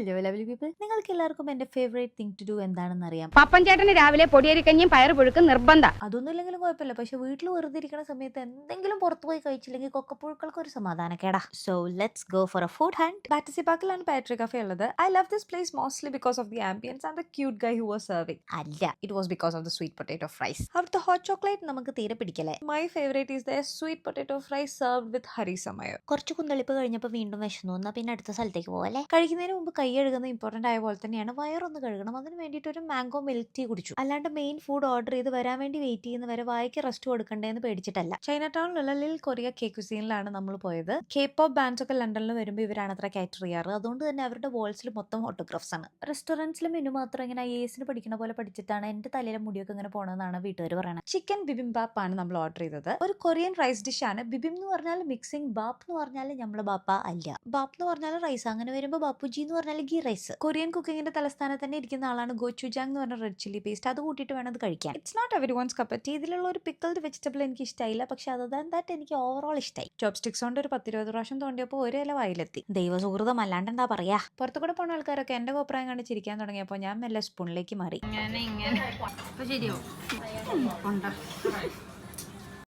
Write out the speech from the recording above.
Hello lovely people, നിങ്ങൾക്ക് എല്ലാവർക്കും എന്റെ ഫേവറേറ്റ് തിങ് ടു ഡു എന്താണെന്ന് അറിയാം. പപ്പൻ ചേട്ടന് രാവിലെ പൊടിയരിക്കഞ്ഞിയും പയർ പുഴുക്കും നിർബന്ധം. അതൊന്നും ഇല്ലെങ്കിലും കുഴപ്പമില്ല. പക്ഷെ വീട്ടിൽ വെറുതെ ഇരിക്കുന്ന സമയത്ത് എന്തെങ്കിലും പുറത്തു പോയി കഴിച്ചില്ലെങ്കിൽ കൊക്കപ്പുഴുക്കൾക്ക് ഒരു സമാധാനക്കേടാ. So let's go for a food hunt. Battersea പാർക്കിലാണ് പാട്രി കഫേ ഉള്ളത്. I love this place mostly because of the ambience and the cute guy who was serving. അല്ല, it was because of the sweet potato fries. അവിടുത്തെ hot chocolate നമുക്ക് തീരെ പിടിക്കലേ. My favourite is the sweet potato fry served with harissa mayo. കുറച്ച് കുന്തളിപ്പ് കഴിഞ്ഞപ്പോൾ വീണ്ടും വിശന്നു. എന്നാൽ പിന്നെ അടുത്ത സ്ഥലത്തേക്ക് പോകല്ലേ. കഴിക്കുന്നതിന് മുമ്പ് കൈ കഴുകുന്നത് ഇമ്പോർട്ടന്റ് ആയ പോലെ തന്നെയാണ് വയറൊന്ന് കഴുകണം. അതിന് വേണ്ടിയിട്ട് ഒരു മാംഗോ മിൽക്ക് ടീ കുടിച്ചു. അല്ലാണ്ട് മെയിൻ ഫുഡ് ഓർഡർ ചെയ്ത് വരാൻ വേണ്ടി വെയിറ്റ് ചെയ്യുന്നവരെ വായിക്ക് റെസ്റ്റ് കൊടുക്കണ്ടേന്ന് പേടിച്ചിട്ടല്ല. ചൈന ടൗണിലുള്ള ലിൽ കൊറിയ കേക്ക് കുസീനിലാണ് നമ്മൾ പോയത്. കെ പോപ്പ് ബാൻഡ്സ് ഒക്കെ ലണ്ടനിൽ വരുമ്പോൾ ഇവരാണ് അത്ര കാറ്റർ ചെയ്യാറ്. അതുകൊണ്ട് തന്നെ അവരുടെ വാൾസിൽ മൊത്തം ഓട്ടോഗ്രാഫ്സ് ആണ്. റെസ്റ്റോറൻറ്റ്സിലെ മെനു മാത്രം ഇങ്ങനെ IASന് പഠിക്കുന്ന പോലെ പഠിച്ചിട്ടാണ് എന്റെ തലയിലെ മുടിയൊക്കെ ഇങ്ങനെ പോകണമെന്നാണ് വീട്ടുകാർ പറയുന്നത്. ചിക്കൻ ബിബിംബാപ്പ് ആണ് നമ്മൾ ഓർഡർ ചെയ്തത്. ഒരു കൊറിയൻ റൈസ് ഡിഷ് ആണ്. ബിബിം എന്ന് പറഞ്ഞാൽ മിക്സിംഗ്, ബാപ്പ് എന്ന് പറഞ്ഞാൽ നമ്മളെ ബാപ്പ അല്ല. ബാപ്പ് എന്ന് പറഞ്ഞാൽ റൈസ്. അങ്ങനെ വരുമ്പോൾ ബാപ്പുജി എന്ന് പറഞ്ഞാൽ ഗീ റൈസ്. കൊറിയൻ കുക്കിങ്ങിന്റെ തലസ്ഥാനത്ത് തന്നെ ഇരിക്കുന്ന ആളാണ് ഗോചുജാങ് എന്ന് പറഞ്ഞ റെഡ് ചില്ലി പേസ്റ്റ്. അത് കൂട്ടിയിട്ട് വേണം അത് കഴിക്കാൻ. It's not everyone's cup of tea. ഇതിലുള്ള ഒരു പിക്കിൾഡ് വെജിറ്റബിൾ എനിക്ക് ഇഷ്ടമായില്ല. പക്ഷെ അതായത് എനിക്ക് ഓവറോൾ ഇഷ്ടമായി. ചോപ്സ്റ്റിക്സ് കൊണ്ട് ഒരു 10-20 പ്രാവശ്യം തോണ്ടിയപ്പോൾ ഒരു ഇല വായിലെത്തി. ദൈവസുഹൃതം അല്ലാണ്ട് എന്താ പറയാ. പുറത്തു കൂടെ പോണ ആൾക്കാരൊക്കെ എന്റെ കോപ്രായം കണ്ട് ചിരിക്കാൻ തുടങ്ങിയപ്പോൾ ഞാൻ മെല്ലെ സ്പൂണിലേക്ക് മാറി. ശരിയോ